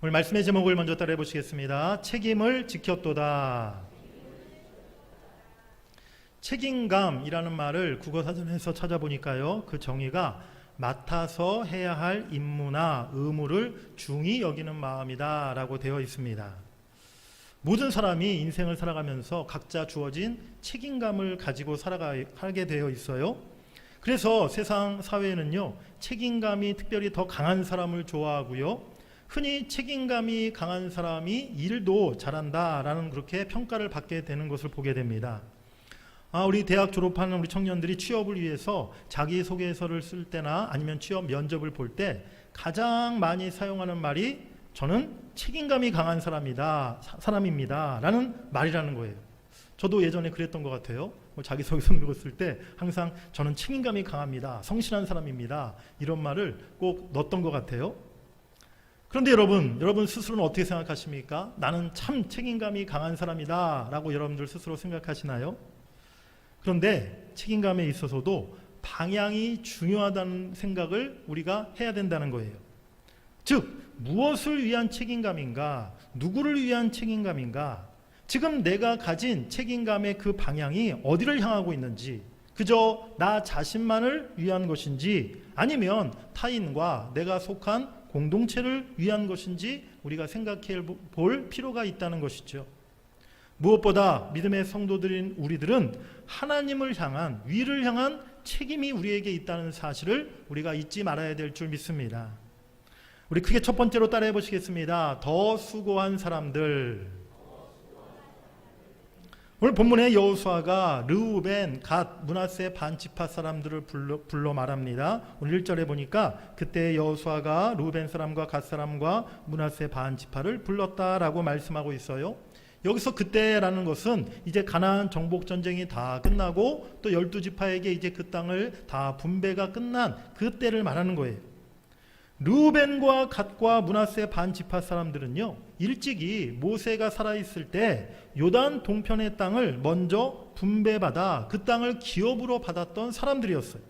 오늘 말씀의 제목을 먼저 따라해 보시겠습니다. 책임을 지켰도다. 책임감이라는 말을 국어사전에서 찾아보니까요, 그 정의가 맡아서 해야 할 임무나 의무를 중히 여기는 마음이다 라고 되어 있습니다. 모든 사람이 인생을 살아가면서 각자 주어진 책임감을 가지고 살아가게 되어 있어요. 그래서 세상 사회에는요, 책임감이 특별히 더 강한 사람을 좋아하고요, 흔히 책임감이 강한 사람이 일도 잘한다라는 그렇게 평가를 받게 되는 것을 보게 됩니다. 우리 대학 졸업하는 우리 청년들이 취업을 위해서 자기소개서를 쓸 때나 아니면 취업 면접을 볼 때 가장 많이 사용하는 말이 저는 책임감이 강한 사람입니다 라는 말이라는 거예요. 저도 예전에 그랬던 것 같아요. 자기소개서 읽었을 때 항상 저는 책임감이 강합니다, 성실한 사람입니다, 이런 말을 꼭 넣었던 것 같아요. 그런데 여러분 스스로는 어떻게 생각하십니까? 나는 참 책임감이 강한 사람이다 라고 여러분들 스스로 생각하시나요? 그런데 책임감에 있어서도 방향이 중요하다는 생각을 우리가 해야 된다는 거예요. 즉, 무엇을 위한 책임감인가? 누구를 위한 책임감인가? 지금 내가 가진 책임감의 그 방향이 어디를 향하고 있는지, 그저 나 자신만을 위한 것인지 아니면 타인과 내가 속한 공동체를 위한 것인지 우리가 생각해 볼 필요가 있다는 것이죠. 무엇보다 믿음의 성도들인 우리들은 하나님을 향한, 위를 향한 책임이 우리에게 있다는 사실을 우리가 잊지 말아야 될 줄 믿습니다. 우리 크게 첫 번째로 따라해 보시겠습니다. 더 수고한 사람들. 오늘 본문의 여호수아가 르우벤, 갓, 므낫세 반지파 사람들을 불러 말합니다. 오늘 1절에 보니까 그때 여호수아가 르우벤 사람과 갓 사람과 므낫세 반지파를 불렀다라고 말씀하고 있어요. 여기서 그때라는 것은 이제 가나안 정복 전쟁이 다 끝나고 또 12지파에게 이제 그 땅을 다 분배가 끝난 그때를 말하는 거예요. 르우벤과 갓과 므낫세 반지파 사람들은요, 일찍이 모세가 살아있을 때 요단 동편의 땅을 먼저 분배받아 그 땅을 기업으로 받았던 사람들이었어요.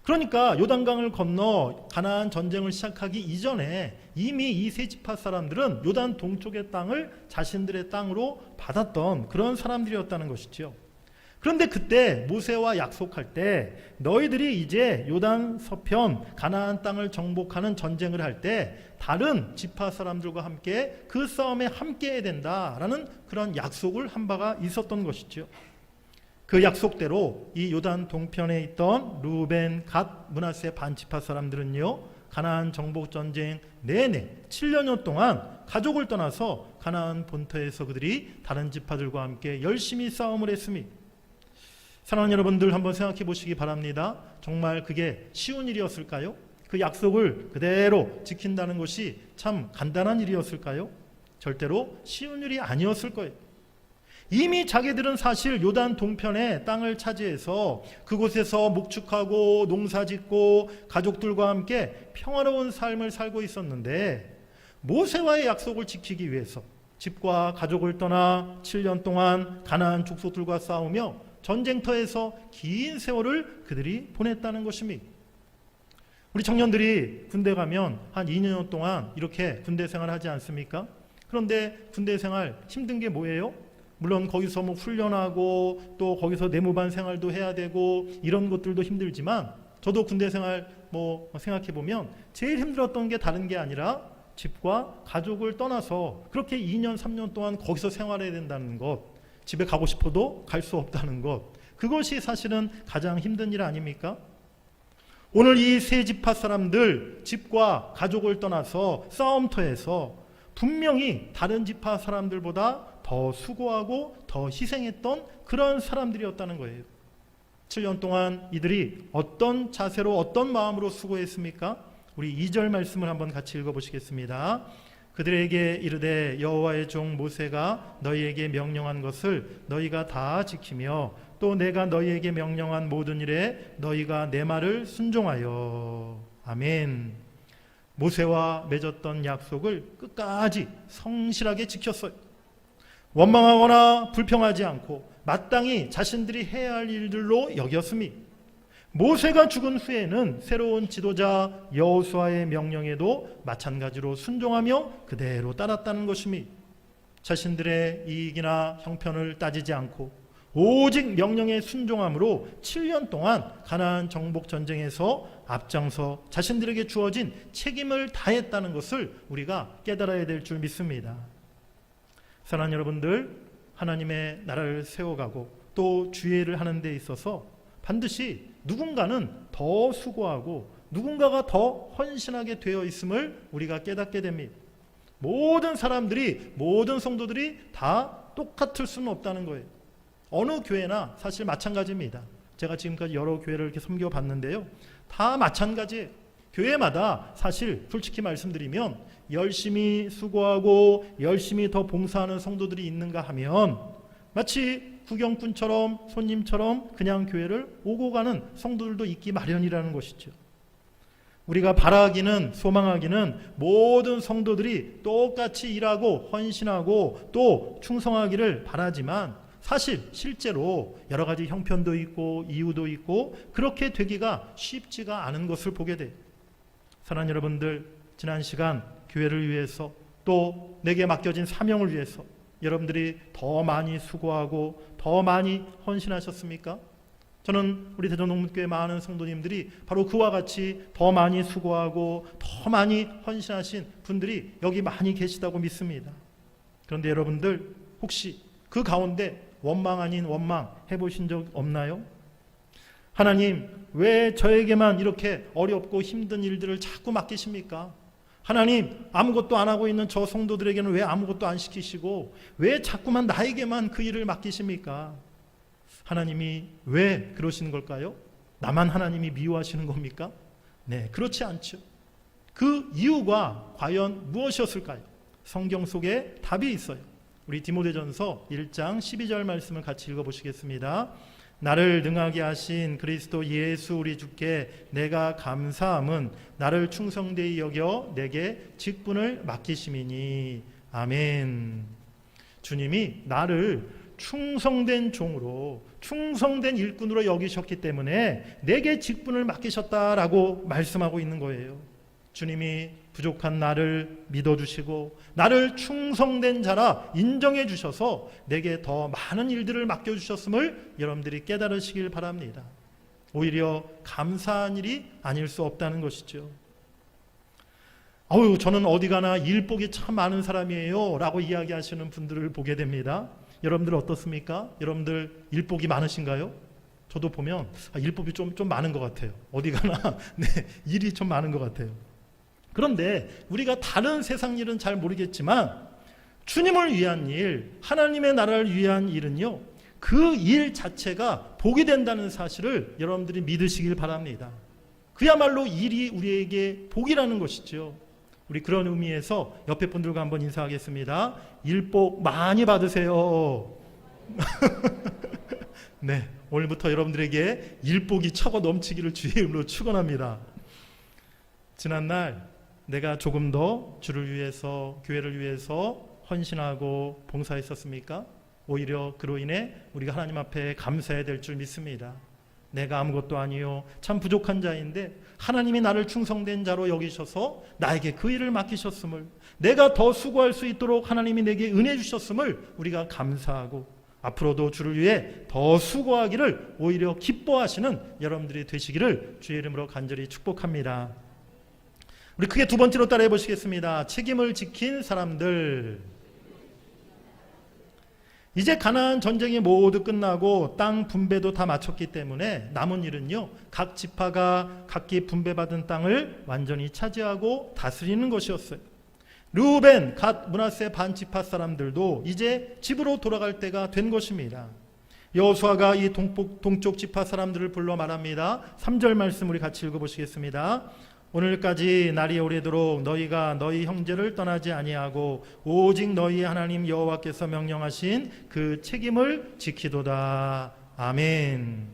그러니까 요단강을 건너 가나안 전쟁을 시작하기 이전에 이미 이 세 지파 사람들은 요단 동쪽의 땅을 자신들의 땅으로 받았던 그런 사람들이었다는 것이죠. 그런데 그때 모세와 약속할 때 너희들이 이제 요단 서편 가나안 땅을 정복하는 전쟁을 할 때 다른 지파 사람들과 함께 그 싸움에 함께해야 된다라는 그런 약속을 한 바가 있었던 것이죠. 그 약속대로 이 요단 동편에 있던 르우벤, 갓, 므낫세 반지파 사람들은요, 가나안 정복 전쟁 내내 7년여 동안 가족을 떠나서 가나안 본토에서 그들이 다른 지파들과 함께 열심히 싸움을 했습니다. 사랑하는 여러분들, 한번 생각해 보시기 바랍니다. 정말 그게 쉬운 일이었을까요? 그 약속을 그대로 지킨다는 것이 참 간단한 일이었을까요? 절대로 쉬운 일이 아니었을 거예요. 이미 자기들은 사실 요단 동편의 땅을 차지해서 그곳에서 목축하고 농사짓고 가족들과 함께 평화로운 삶을 살고 있었는데, 모세와의 약속을 지키기 위해서 집과 가족을 떠나 7년 동안 가나안 족속들과 싸우며 전쟁터에서 긴 세월을 그들이 보냈다는 것입니다. 우리 청년들이 군대 가면 한 2년 동안 이렇게 군대 생활을 하지 않습니까? 그런데 군대 생활 힘든 게 뭐예요? 물론 거기서 뭐 훈련하고 또 거기서 내무반 생활도 해야 되고 이런 것들도 힘들지만, 저도 군대 생활 생각해 보면 제일 힘들었던 게 다른 게 아니라 집과 가족을 떠나서 그렇게 2년 3년 동안 거기서 생활해야 된다는 것, 집에 가고 싶어도 갈 수 없다는 것, 그것이 사실은 가장 힘든 일 아닙니까? 오늘 이 세 지파 사람들, 집과 가족을 떠나서 싸움터에서 분명히 다른 지파 사람들보다 더 수고하고 더 희생했던 그런 사람들이었다는 거예요. 7년 동안 이들이 어떤 자세로 어떤 마음으로 수고했습니까? 우리 2절 말씀을 한번 같이 읽어보시겠습니다. 그들에게 이르되 여호와의 종 모세가 너희에게 명령한 것을 너희가 다 지키며 또 내가 너희에게 명령한 모든 일에 너희가 내 말을 순종하여. 아멘. 모세와 맺었던 약속을 끝까지 성실하게 지켰어요. 원망하거나 불평하지 않고 마땅히 자신들이 해야 할 일들로 여겼습니다. 모세가 죽은 후에는 새로운 지도자 여호수아의 명령에도 마찬가지로 순종하며 그대로 따랐다는 것입니다. 자신들의 이익이나 형편을 따지지 않고 오직 명령에 순종함으로 7년 동안 가나안 정복 전쟁에서 앞장서 자신들에게 주어진 책임을 다했다는 것을 우리가 깨달아야 될 줄 믿습니다. 사랑하는 여러분들, 하나님의 나라를 세워가고 또 주의를 하는 데 있어서 반드시 누군가는 더 수고하고 누군가가 더 헌신하게 되어 있음을 우리가 깨닫게 됩니다. 모든 사람들이, 모든 성도들이 다 똑같을 수는 없다는 거예요. 어느 교회나 사실 마찬가지입니다. 제가 지금까지 여러 교회를 이렇게 섬겨봤는데요, 다 마찬가지예요. 교회마다 사실 솔직히 말씀드리면 열심히 수고하고 열심히 더 봉사하는 성도들이 있는가 하면 마치 구경꾼처럼 손님처럼 그냥 교회를 오고 가는 성도들도 있기 마련이라는 것이죠. 우리가 바라기는, 소망하기는 모든 성도들이 똑같이 일하고 헌신하고 또 충성하기를 바라지만 사실 실제로 여러 가지 형편도 있고 이유도 있고 그렇게 되기가 쉽지가 않은 것을 보게 돼요. 사랑하는 여러분들, 지난 시간 교회를 위해서 또 내게 맡겨진 사명을 위해서 여러분들이 더 많이 수고하고 더 많이 헌신하셨습니까? 저는 우리 대전농문교회 많은 성도님들이 바로 그와 같이 더 많이 수고하고 더 많이 헌신하신 분들이 여기 많이 계시다고 믿습니다. 그런데 여러분들 혹시 그 가운데 원망 아닌 원망 해보신 적 없나요? 하나님, 왜 저에게만 이렇게 어렵고 힘든 일들을 자꾸 맡기십니까? 하나님, 아무것도 안 하고 있는 저 성도들에게는 왜 아무것도 안 시키시고 왜 자꾸만 나에게만 그 일을 맡기십니까? 하나님이 왜 그러시는 걸까요? 나만 하나님이 미워하시는 겁니까? 네, 그렇지 않죠. 그 이유가 과연 무엇이었을까요? 성경 속에 답이 있어요. 우리 디모데전서 1장 12절 말씀을 같이 읽어보시겠습니다. 나를 능하게 하신 그리스도 예수 우리 주께 내가 감사함은 나를 충성되이 여겨 내게 직분을 맡기심이니. 아멘. 주님이 나를 충성된 종으로, 충성된 일꾼으로 여기셨기 때문에 내게 직분을 맡기셨다라고 말씀하고 있는 거예요. 주님이 부족한 나를 믿어주시고 나를 충성된 자라 인정해 주셔서 내게 더 많은 일들을 맡겨주셨음을 여러분들이 깨달으시길 바랍니다. 오히려 감사한 일이 아닐 수 없다는 것이죠. 저는 어디 가나 일복이 참 많은 사람이에요 라고 이야기하시는 분들을 보게 됩니다. 여러분들 어떻습니까? 여러분들 일복이 많으신가요? 저도 보면 일복이 좀 많은 것 같아요. 어디 가나 네, 일이 좀 많은 것 같아요. 그런데 우리가 다른 세상 일은 잘 모르겠지만 주님을 위한 일, 하나님의 나라를 위한 일은요, 그 일 자체가 복이 된다는 사실을 여러분들이 믿으시길 바랍니다. 그야말로 일이 우리에게 복이라는 것이죠. 우리 그런 의미에서 옆에 분들과 한번 인사하겠습니다. 일복 많이 받으세요. 네, 오늘부터 여러분들에게 일복이 차고 넘치기를 주의 이름으로 축원합니다. 지난날 내가 조금 더 주를 위해서, 교회를 위해서 헌신하고 봉사했었습니까? 오히려 그로 인해 우리가 하나님 앞에 감사해야 될 줄 믿습니다. 내가 아무것도 아니요, 참 부족한 자인데 하나님이 나를 충성된 자로 여기셔서 나에게 그 일을 맡기셨음을, 내가 더 수고할 수 있도록 하나님이 내게 은혜 주셨음을 우리가 감사하고 앞으로도 주를 위해 더 수고하기를 오히려 기뻐하시는 여러분들이 되시기를 주의 이름으로 간절히 축복합니다. 우리 크게 두 번째로 따라해 보시겠습니다. 책임을 지킨 사람들. 이제 가나안 전쟁이 모두 끝나고 땅 분배도 다 마쳤기 때문에 남은 일은요, 각 지파가 각기 분배받은 땅을 완전히 차지하고 다스리는 것이었어요. 르우벤, 갓, 므낫세 반 지파 사람들도 이제 집으로 돌아갈 때가 된 것입니다. 여호수아가 이 동쪽 지파 사람들을 불러 말합니다. 3절 말씀 우리 같이 읽어보시겠습니다. 오늘까지 날이 오래도록 너희가 너희 형제를 떠나지 아니하고 오직 너희의 하나님 여호와께서 명령하신 그 책임을 지키도다. 아멘.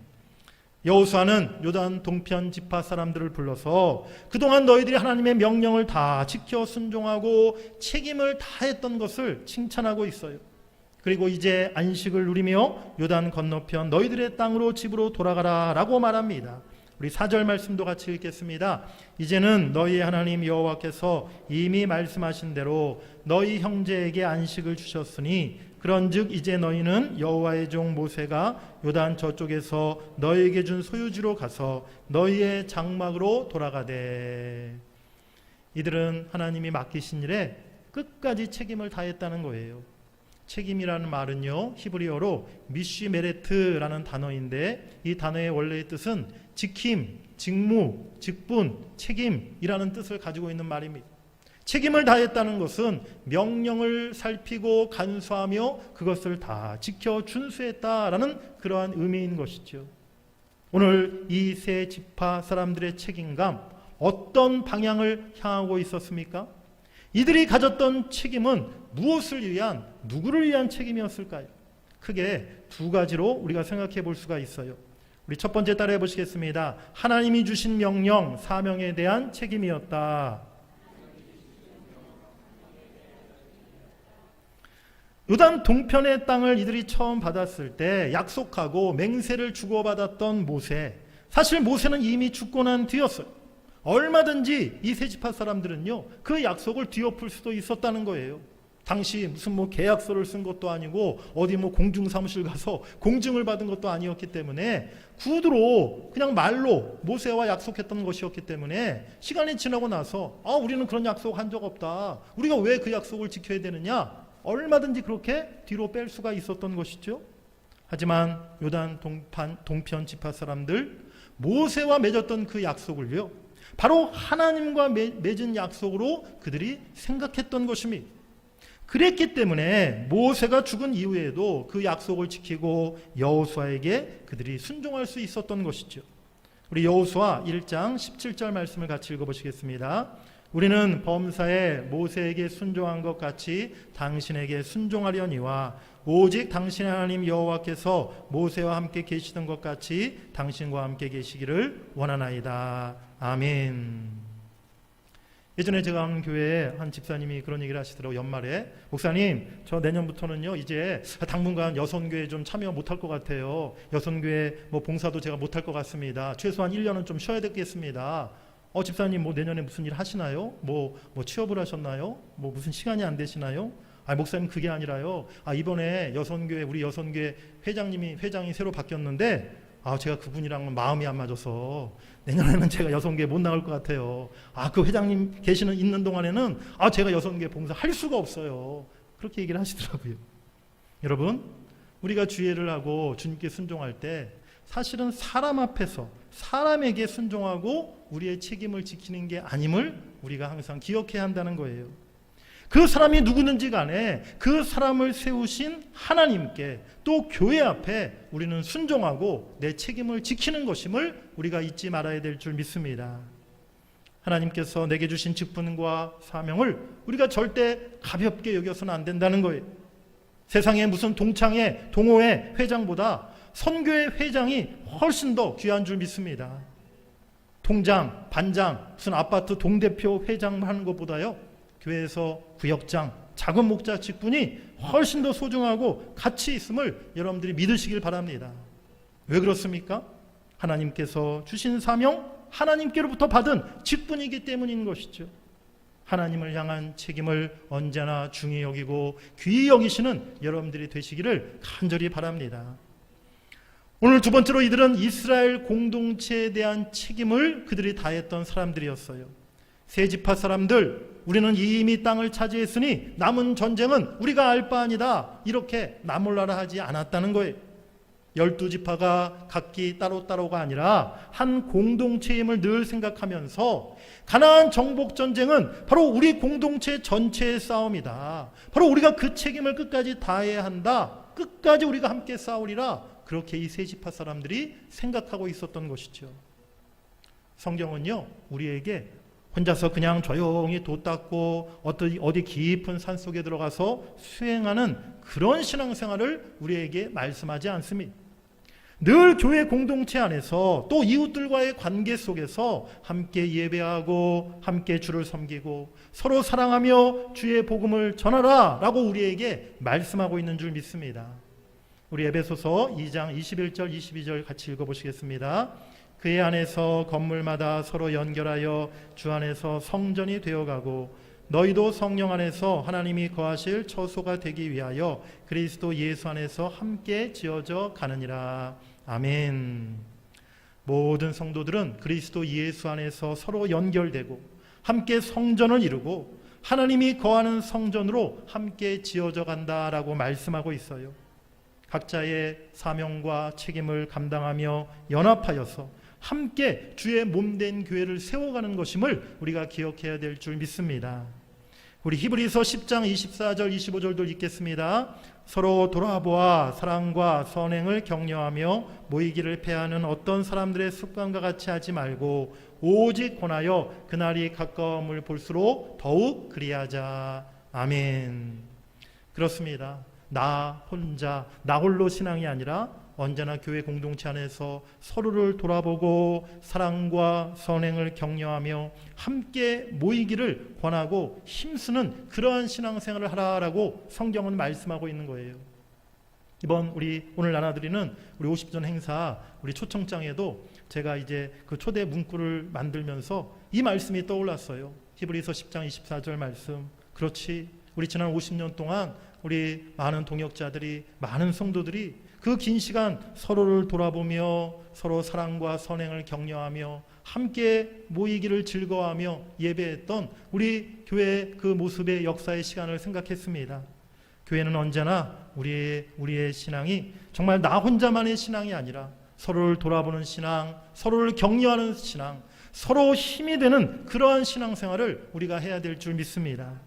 여호수아는 요단 동편 지파 사람들을 불러서 그동안 너희들이 하나님의 명령을 다 지켜 순종하고 책임을 다했던 것을 칭찬하고 있어요. 그리고 이제 안식을 누리며 요단 건너편 너희들의 땅으로 집으로 돌아가라 라고 말합니다. 우리 우리 4절 말씀도 같이 읽겠습니다. 이제는 너희 하나님 여호와께서 이미 말씀하신 대로 너희 형제에게 안식을 주셨으니 그런즉 이제 너희는 여호와의 종 모세가 요단 저쪽에서 너희에게 준 소유지로 가서 너희의 장막으로 돌아가되. 이들은 하나님이 맡기신 일에 끝까지 책임을 다했다는 거예요. 책임이라는 말은요, 히브리어로 미쉬메레트라는 단어인데 이 단어의 원래의 뜻은 지킴, 직무, 직분, 책임이라는 뜻을 가지고 있는 말입니다. 책임을 다했다는 것은 명령을 살피고 간수하며 그것을 다 지켜 준수했다라는 그러한 의미인 것이죠. 오늘 이 세 지파 사람들의 책임감, 어떤 방향을 향하고 있었습니까? 이들이 가졌던 책임은 무엇을 위한, 누구를 위한 책임이었을까요? 크게 두 가지로 우리가 생각해 볼 수가 있어요. 우리 첫 번째 따라해 보시겠습니다. 하나님이 주신 명령, 사명에 대한 책임이었다. 요단 동편의 땅을 이들이 처음 받았을 때 약속하고 맹세를 주고받았던 모세, 사실 모세는 이미 죽고 난 뒤였어요. 얼마든지 이 세 지파 사람들은요, 그 약속을 뒤엎을 수도 있었다는 거예요. 당시 무슨 계약서를 쓴 것도 아니고 어디 공중사무실 가서 공증을 받은 것도 아니었기 때문에 구두로 그냥 말로 모세와 약속했던 것이었기 때문에 시간이 지나고 나서 우리는 그런 약속 한 적 없다, 우리가 왜 그 약속을 지켜야 되느냐, 얼마든지 그렇게 뒤로 뺄 수가 있었던 것이죠. 하지만 요단 동편 지파 사람들, 모세와 맺었던 그 약속을요, 바로 하나님과 맺은 약속으로 그들이 생각했던 것입니다. 그랬기 때문에 모세가 죽은 이후에도 그 약속을 지키고 여호수아에게 그들이 순종할 수 있었던 것이죠. 우리 여호수아 1장 17절 말씀을 같이 읽어보시겠습니다. 우리는 범사에 모세에게 순종한 것 같이 당신에게 순종하려니와 오직 당신의 하나님 여호와께서 모세와 함께 계시던 것 같이 당신과 함께 계시기를 원하나이다. 아멘. 예전에 제가 한 교회에 한 집사님이 그런 얘기를 하시더라고요. 연말에, 목사님, 저 내년부터는요 이제 당분간 여선교회 좀 참여 못할 것 같아요. 여선교회 봉사도 제가 못할 것 같습니다. 최소한 1년은 좀 쉬어야 되겠습니다. 집사님 내년에 무슨 일 하시나요? 취업을 하셨나요? 무슨 시간이 안 되시나요? 목사님, 그게 아니라요, 이번에 우리 여선교회 회장이 새로 바뀌었는데 제가 그분이랑은 마음이 안 맞아서 내년에는 제가 여선교회 못 나갈 것 같아요. 그 회장님 있는 동안에는 제가 여선교회 봉사할 수가 없어요. 그렇게 얘기를 하시더라고요. 여러분, 우리가 주의를 하고 주님께 순종할 때 사실은 사람 앞에서 사람에게 순종하고 우리의 책임을 지키는 게 아님을 우리가 항상 기억해야 한다는 거예요. 그 사람이 누구든지 간에 그 사람을 세우신 하나님께, 또 교회 앞에 우리는 순종하고 내 책임을 지키는 것임을 우리가 잊지 말아야 될 줄 믿습니다. 하나님께서 내게 주신 직분과 사명을 우리가 절대 가볍게 여겨서는 안 된다는 거예요. 세상에 무슨 동창회, 동호회 회장보다 선교회 회장이 훨씬 더 귀한 줄 믿습니다. 통장, 반장, 무슨 아파트 동대표 회장 하는 것보다요, 교회에서 구역장, 작은 목자 직분이 훨씬 더 소중하고 가치 있음을 여러분들이 믿으시길 바랍니다. 왜 그렇습니까? 하나님께서 주신 사명, 하나님께로부터 받은 직분이기 때문인 것이죠. 하나님을 향한 책임을 언제나 중히 여기고 귀히 여기시는 여러분들이 되시기를 간절히 바랍니다. 오늘 두 번째로, 이들은 이스라엘 공동체에 대한 책임을 그들이 다했던 사람들이었어요. 세 지파 사람들, 우리는 이미 땅을 차지했으니 남은 전쟁은 우리가 알 바 아니다, 이렇게 나몰라라 하지 않았다는 거예요. 12지파가 각기 따로따로가 아니라 한 공동체임을 늘 생각하면서 가나안 정복 전쟁은 바로 우리 공동체 전체의 싸움이다, 바로 우리가 그 책임을 끝까지 다해야 한다, 끝까지 우리가 함께 싸우리라, 그렇게 이 세 지파 사람들이 생각하고 있었던 것이죠. 성경은요, 우리에게 혼자서 그냥 조용히 도 닦고 어디 깊은 산속에 들어가서 수행하는 그런 신앙생활을 우리에게 말씀하지 않습니다. 늘 교회 공동체 안에서 또 이웃들과의 관계 속에서 함께 예배하고 함께 주를 섬기고 서로 사랑하며 주의 복음을 전하라 라고 우리에게 말씀하고 있는 줄 믿습니다. 우리 에베소서 2장 21절 22절 같이 읽어보시겠습니다. 그의 안에서 건물마다 서로 연결하여 주 안에서 성전이 되어가고 너희도 성령 안에서 하나님이 거하실 처소가 되기 위하여 그리스도 예수 안에서 함께 지어져 가느니라. 아멘. 모든 성도들은 그리스도 예수 안에서 서로 연결되고 함께 성전을 이루고 하나님이 거하는 성전으로 함께 지어져 간다라고 말씀하고 있어요. 각자의 사명과 책임을 감당하며 연합하여서 함께 주의 몸된 교회를 세워가는 것임을 우리가 기억해야 될 줄 믿습니다. 우리 히브리서 10장 24절 25절도 읽겠습니다. 서로 돌아보아 사랑과 선행을 격려하며 모이기를 패하는 어떤 사람들의 습관과 같이 하지 말고 오직 권하여 그날이 가까움을 볼수록 더욱 그리하자. 아멘. 그렇습니다. 나 혼자 나 홀로 신앙이 아니라 언제나 교회 공동체 안에서 서로를 돌아보고 사랑과 선행을 격려하며 함께 모이기를 권하고 힘쓰는 그러한 신앙생활을 하라라고 성경은 말씀하고 있는 거예요. 이번 우리 오늘 나눠드리는 우리 50전 행사 우리 초청장에도 제가 이제 그 초대 문구를 만들면서 이 말씀이 떠올랐어요. 히브리서 10장 24절 말씀. 그렇지, 우리 지난 50년 동안 우리 많은 동역자들이, 많은 성도들이 그 긴 시간 서로를 돌아보며 서로 사랑과 선행을 격려하며 함께 모이기를 즐거워하며 예배했던 우리 교회의 그 모습의 역사의 시간을 생각했습니다. 교회는 언제나 우리의 신앙이 정말 나 혼자만의 신앙이 아니라 서로를 돌아보는 신앙, 서로를 격려하는 신앙, 서로 힘이 되는 그러한 신앙생활을 우리가 해야 될 줄 믿습니다.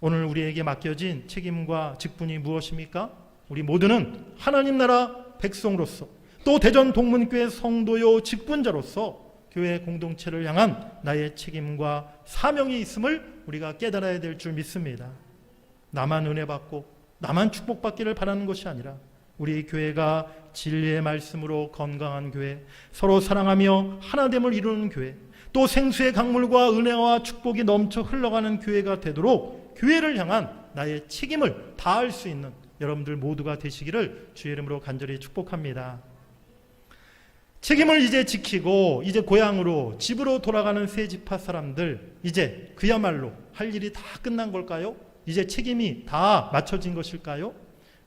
오늘 우리에게 맡겨진 책임과 직분이 무엇입니까? 우리 모두는 하나님 나라 백성으로서 또 대전 동문교회 성도요 직분자로서 교회 공동체를 향한 나의 책임과 사명이 있음을 우리가 깨달아야 될 줄 믿습니다. 나만 은혜 받고 나만 축복받기를 바라는 것이 아니라 우리 교회가 진리의 말씀으로 건강한 교회, 서로 사랑하며 하나됨을 이루는 교회, 또 생수의 강물과 은혜와 축복이 넘쳐 흘러가는 교회가 되도록 교회를 향한 나의 책임을 다할 수 있는 여러분들 모두가 되시기를 주의 이름으로 간절히 축복합니다. 책임을 이제 지키고 이제 고향으로 집으로 돌아가는 세 지파 사람들, 이제 그야말로 할 일이 다 끝난 걸까요? 이제 책임이 다 맞춰진 것일까요?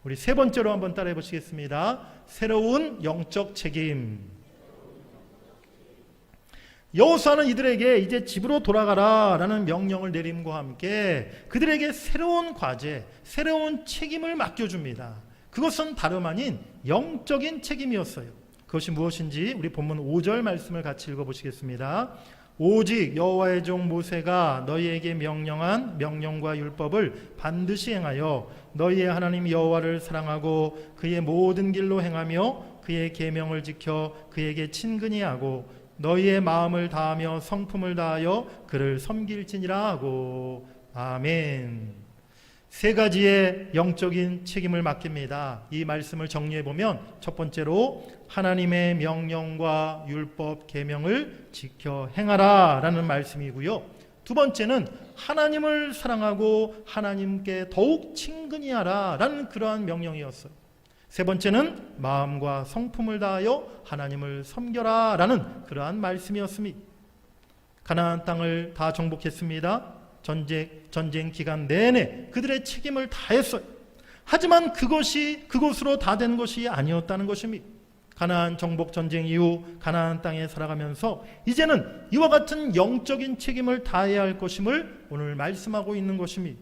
우리 세 번째로 한번 따라해 보시겠습니다. 새로운 영적 책임. 여호수아는 이들에게 이제 집으로 돌아가라 라는 명령을 내림과 함께 그들에게 새로운 과제, 새로운 책임을 맡겨줍니다. 그것은 다름 아닌 영적인 책임이었어요. 그것이 무엇인지 우리 본문 5절 말씀을 같이 읽어보시겠습니다. 오직 여호와의 종 모세가 너희에게 명령한 명령과 율법을 반드시 행하여 너희의 하나님 여호와를 사랑하고 그의 모든 길로 행하며 그의 계명을 지켜 그에게 친근히 하고 너희의 마음을 다하며 성품을 다하여 그를 섬길지니라 하고. 아멘. 세 가지의 영적인 책임을 맡깁니다. 이 말씀을 정리해보면 첫 번째로 하나님의 명령과 율법 계명을 지켜 행하라 라는 말씀이고요. 두 번째는 하나님을 사랑하고 하나님께 더욱 친근히 하라 라는 그러한 명령이었어요. 세 번째는 마음과 성품을 다하여 하나님을 섬겨라 라는 그러한 말씀이었습니다. 가나안 땅을 다 정복했습니다. 전쟁 기간 내내 그들의 책임을 다했어요. 하지만 그것으로 다 된 것이 아니었다는 것입니다. 가나안 정복 전쟁 이후 가나안 땅에 살아가면서 이제는 이와 같은 영적인 책임을 다해야 할 것임을 오늘 말씀하고 있는 것입니다.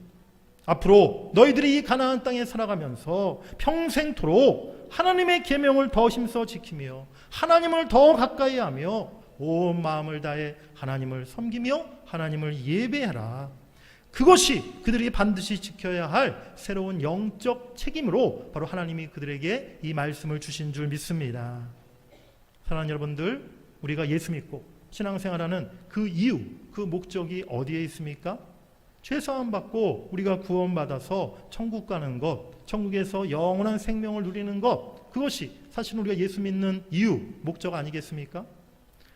앞으로 너희들이 이 가나안 땅에 살아가면서 평생토록 하나님의 계명을 더 힘써 지키며 하나님을 더 가까이 하며 온 마음을 다해 하나님을 섬기며 하나님을 예배하라. 그것이 그들이 반드시 지켜야 할 새로운 영적 책임으로 바로 하나님이 그들에게 이 말씀을 주신 줄 믿습니다. 사랑하는 여러분들, 우리가 예수 믿고 신앙생활하는 그 이유, 그 목적이 어디에 있습니까? 죄사함 받고 우리가 구원받아서 천국 가는 것, 천국에서 영원한 생명을 누리는 것, 그것이 사실 우리가 예수 믿는 이유, 목적 아니겠습니까?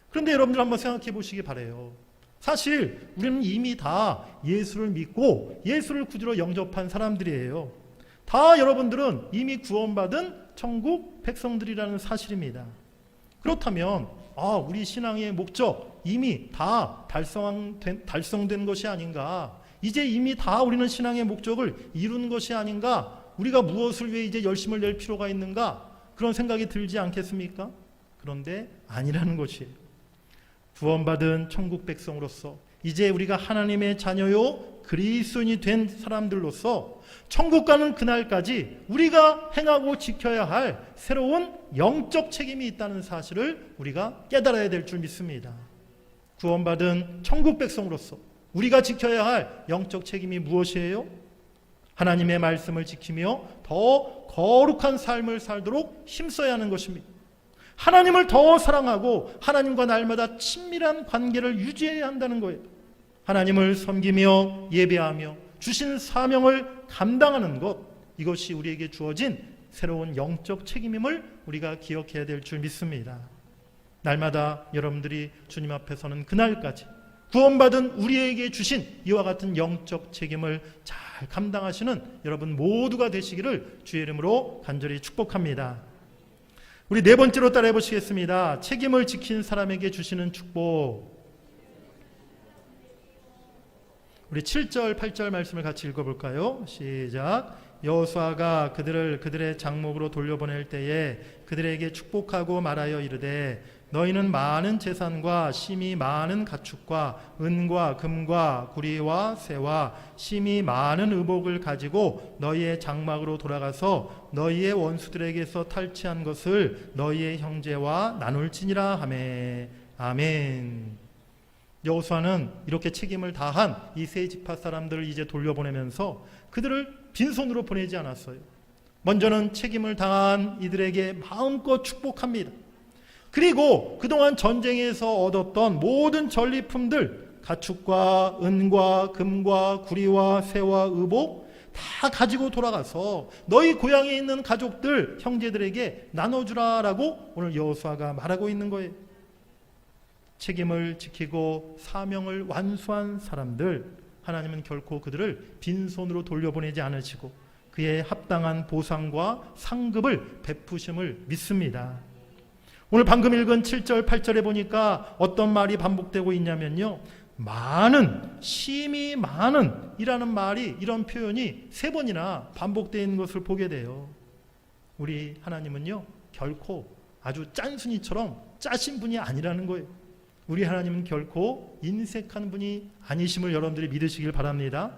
그런데 여러분들 한번 생각해 보시기 바라요. 사실 우리는 이미 다 예수를 믿고 예수를 구주로 영접한 사람들이에요. 다 여러분들은 이미 구원받은 천국 백성들이라는 사실입니다. 그렇다면 우리 신앙의 목적 이미 다 달성된 것이 아닌가. 이제 이미 다 우리는 신앙의 목적을 이룬 것이 아닌가. 우리가 무엇을 위해 이제 열심을 낼 필요가 있는가. 그런 생각이 들지 않겠습니까? 그런데 아니라는 것이에요. 구원받은 천국 백성으로서 이제 우리가 하나님의 자녀요 그리스도인이 된 사람들로서 천국 가는 그날까지 우리가 행하고 지켜야 할 새로운 영적 책임이 있다는 사실을 우리가 깨달아야 될 줄 믿습니다. 구원받은 천국 백성으로서 우리가 지켜야 할 영적 책임이 무엇이에요? 하나님의 말씀을 지키며 더 거룩한 삶을 살도록 힘써야 하는 것입니다. 하나님을 더 사랑하고 하나님과 날마다 친밀한 관계를 유지해야 한다는 거예요. 하나님을 섬기며 예배하며 주신 사명을 감당하는 것, 이것이 우리에게 주어진 새로운 영적 책임임을 우리가 기억해야 될 줄 믿습니다. 날마다 여러분들이 주님 앞에 서는 그날까지 구원받은 우리에게 주신 이와 같은 영적 책임을 잘 감당하시는 여러분 모두가 되시기를 주의 이름으로 간절히 축복합니다. 우리 네 번째로 따라해 보시겠습니다. 책임을 지킨 사람에게 주시는 축복. 우리 7절, 8절 말씀을 같이 읽어볼까요? 시작. 여호수아가 그들의 장목으로 돌려보낼 때에 그들에게 축복하고 말하여 이르되 너희는 많은 재산과 심히 많은 가축과 은과 금과 구리와 새와 심히 많은 의복을 가지고 너희의 장막으로 돌아가서 너희의 원수들에게서 탈취한 것을 너희의 형제와 나눌지니라 하매. 아멘. 여호수아는 이렇게 책임을 다한 이 세 지파 사람들을 이제 돌려보내면서 그들을 빈손으로 보내지 않았어요. 먼저는 책임을 다한 이들에게 마음껏 축복합니다. 그리고 그동안 전쟁에서 얻었던 모든 전리품들, 가축과 은과 금과 구리와 새와 의복 다 가지고 돌아가서 너희 고향에 있는 가족들, 형제들에게 나눠주라라고 오늘 여호수아가 말하고 있는 거예요. 책임을 지키고 사명을 완수한 사람들, 하나님은 결코 그들을 빈손으로 돌려보내지 않으시고 그의 합당한 보상과 상급을 베푸심을 믿습니다. 오늘 방금 읽은 7절, 8절에 보니까 어떤 말이 반복되고 있냐면요. 많은, 심히 많은 이라는 말이, 이런 표현이 세 번이나 반복되어 있는 것을 보게 돼요. 우리 하나님은요, 결코 아주 짠순이처럼 짜신 분이 아니라는 거예요. 우리 하나님은 결코 인색한 분이 아니심을 여러분들이 믿으시길 바랍니다.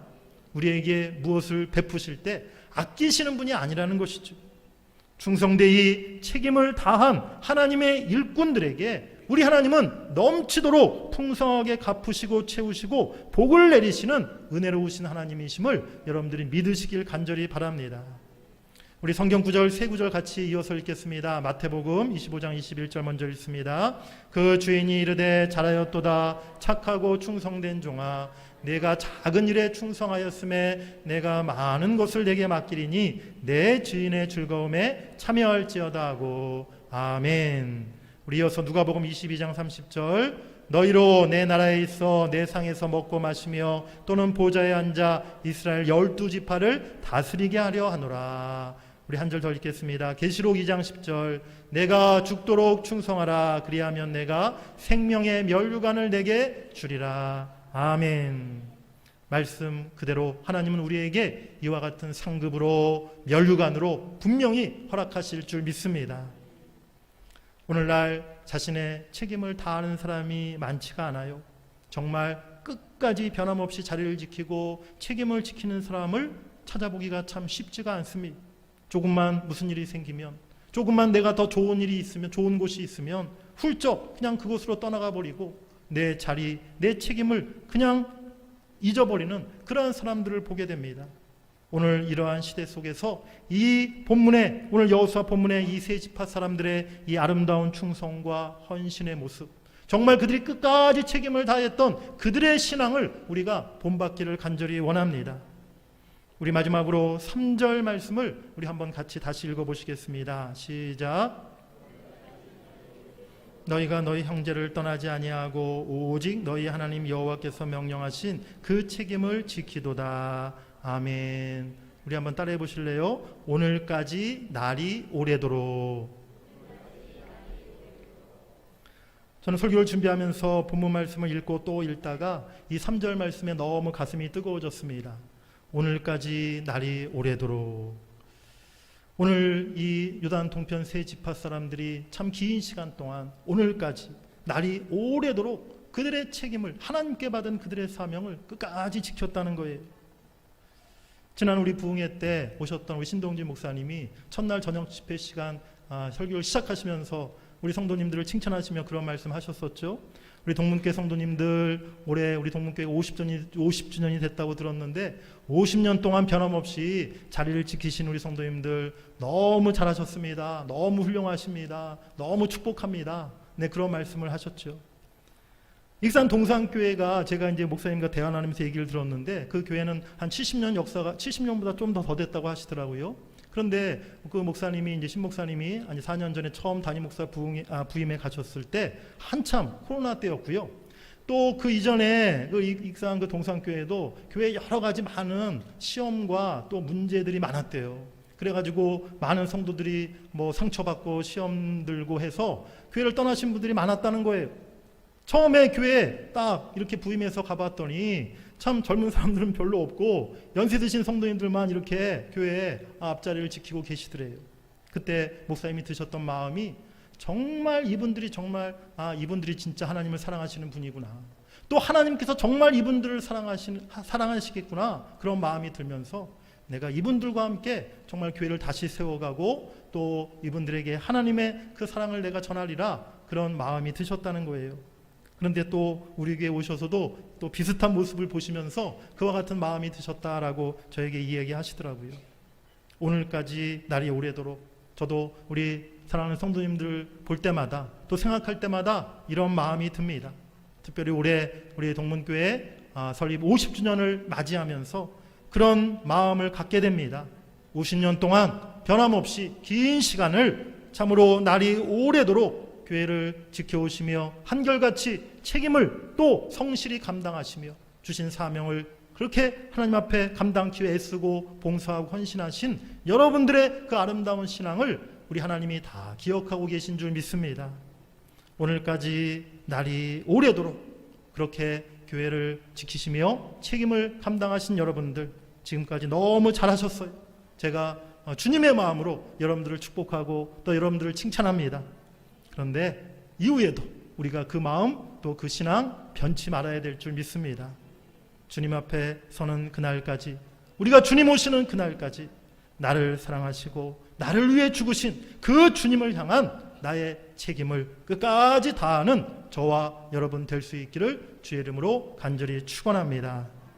우리에게 무엇을 베푸실 때 아끼시는 분이 아니라는 것이죠. 충성되이 책임을 다한 하나님의 일꾼들에게 우리 하나님은 넘치도록 풍성하게 갚으시고 채우시고 복을 내리시는 은혜로우신 하나님이심을 여러분들이 믿으시길 간절히 바랍니다. 우리 성경 구절 세 구절 같이 이어서 읽겠습니다. 마태복음 25장 21절 먼저 읽습니다. 그 주인이 이르되 잘하였도다 착하고 충성된 종아 내가 작은 일에 충성하였음에 내가 많은 것을 내게 맡기리니 내 주인의 즐거움에 참여할지어다 하고. 아멘. 우리 이어서 누가복음 22장 30절 너희로 내 나라에 있어 내 상에서 먹고 마시며 또는 보좌에 앉아 이스라엘 12지파를 다스리게 하려 하노라. 우리 한 절 더 읽겠습니다. 계시록 2장 10절 내가 죽도록 충성하라 그리하면 내가 생명의 면류관을 내게 주리라. 아멘. 말씀 그대로 하나님은 우리에게 이와 같은 상급으로 면류관으로 분명히 허락하실 줄 믿습니다. 오늘날 자신의 책임을 다하는 사람이 많지가 않아요. 정말 끝까지 변함없이 자리를 지키고 책임을 지키는 사람을 찾아보기가 참 쉽지가 않습니다. 조금만 무슨 일이 생기면, 조금만 내가 더 좋은 일이 있으면, 좋은 곳이 있으면 훌쩍 그냥 그곳으로 떠나가 버리고 내 자리, 내 책임을 그냥 잊어버리는 그러한 사람들을 보게 됩니다. 오늘 이러한 시대 속에서 이 본문에, 오늘 여호수아 본문의 이 세 지파 사람들의 이 아름다운 충성과 헌신의 모습, 정말 그들이 끝까지 책임을 다했던 그들의 신앙을 우리가 본받기를 간절히 원합니다. 우리 마지막으로 3절 말씀을 우리 한번 같이 다시 읽어보시겠습니다. 시작. 너희가 너희 형제를 떠나지 아니하고 오직 너희 하나님 여호와께서 명령하신 그 책임을 지키도다. 아멘. 우리 한번 따라해 보실래요? 오늘까지 날이 오래도록. 저는 설교를 준비하면서 본문 말씀을 읽고 또 읽다가 이 3절 말씀에 너무 가슴이 뜨거워졌습니다. 오늘까지 날이 오래도록. 오늘 이 요단 동편 세 지파 사람들이 참 긴 시간 동안 오늘까지 날이 오래도록 그들의 책임을, 하나님께 받은 그들의 사명을 끝까지 지켰다는 거예요. 지난 우리 부흥회 때 오셨던 우리 신동진 목사님이 첫날 저녁 집회 시간 설교를 시작하시면서 우리 성도님들을 칭찬하시며 그런 말씀 하셨었죠. 우리 동문교회 성도님들 올해 우리 동문교회가 50주년이 됐다고 들었는데 50년 동안 변함없이 자리를 지키신 우리 성도님들 너무 잘하셨습니다. 너무 훌륭하십니다. 너무 축복합니다. 네, 그런 말씀을 하셨죠. 익산 동산교회가 제가 이제 목사님과 대화 나누면서 얘기를 들었는데 그 교회는 한 70년 역사가 70년보다 좀 더 됐다고 하시더라고요. 그런데 그 목사님이 이제 신목사님이 4년 전에 처음 담임 목사 부임에 가셨을 때 한참 코로나 때였고요. 또 그 이전에 그 익산 그 동산교회도 교회에 여러 가지 많은 시험과 또 문제들이 많았대요. 그래가지고 많은 성도들이 뭐 상처받고 시험 들고 해서 교회를 떠나신 분들이 많았다는 거예요. 처음에 교회에 딱 이렇게 부임해서 가봤더니 참 젊은 사람들은 별로 없고 연세 드신 성도님들만 이렇게 교회에 앞자리를 지키고 계시더래요. 그때 목사님이 드셨던 마음이 정말 이분들이 진짜 하나님을 사랑하시는 분이구나. 또 하나님께서 정말 이분들을 사랑하시겠구나. 그런 마음이 들면서 내가 이분들과 함께 정말 교회를 다시 세워가고 또 이분들에게 하나님의 그 사랑을 내가 전하리라. 그런 마음이 드셨다는 거예요. 그런데 또 우리 교회에 오셔서도 또 비슷한 모습을 보시면서 그와 같은 마음이 드셨다라고 저에게 이야기하시더라고요. 오늘까지 날이 오래도록 저도 우리 사랑하는 성도님들 볼 때마다 또 생각할 때마다 이런 마음이 듭니다. 특별히 올해 우리 동문교회 설립 50주년을 맞이하면서 그런 마음을 갖게 됩니다. 50년 동안 변함없이 긴 시간을 참으로 날이 오래도록 교회를 지켜오시며 한결같이 책임을 또 성실히 감당하시며 주신 사명을 그렇게 하나님 앞에 감당치 애쓰고 봉사하고 헌신하신 여러분들의 그 아름다운 신앙을 우리 하나님이 다 기억하고 계신 줄 믿습니다. 오늘까지 날이 오래도록 그렇게 교회를 지키시며 책임을 감당하신 여러분들 지금까지 너무 잘하셨어요. 제가 주님의 마음으로 여러분들을 축복하고 또 여러분들을 칭찬합니다. 그런데 이후에도 우리가 그 마음 또 그 신앙 변치 말아야 될 줄 믿습니다. 주님 앞에 서는 그날까지, 우리가 주님 오시는 그날까지 나를 사랑하시고 나를 위해 죽으신 그 주님을 향한 나의 책임을 끝까지 다하는 저와 여러분 될 수 있기를 주의 이름으로 간절히 축원합니다.